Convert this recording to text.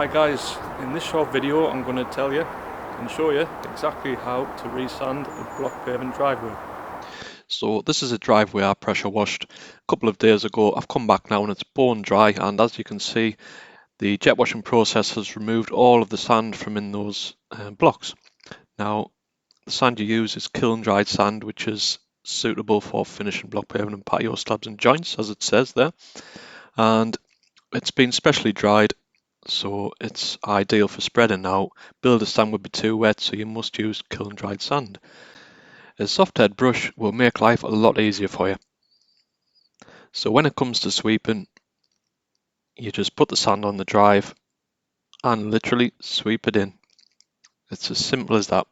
Hi guys, in this short video I'm going to tell you and show you exactly how to re-sand a block paving driveway. So this is a driveway I pressure washed a couple of days ago. I've come back now and it's bone dry, and as you can see, the jet washing process has removed all of the sand from in those blocks. Now the sand you use is kiln dried sand, which is suitable for finishing block paving and patio slabs and joints, as it says there, and it's been specially dried, so it's ideal for spreading. Now builder sand would be too wet, so you must use kiln dried sand. A soft head brush will make life a lot easier for you. So when it comes to sweeping, you just put the sand on the drive and literally sweep it in. It's as simple as that.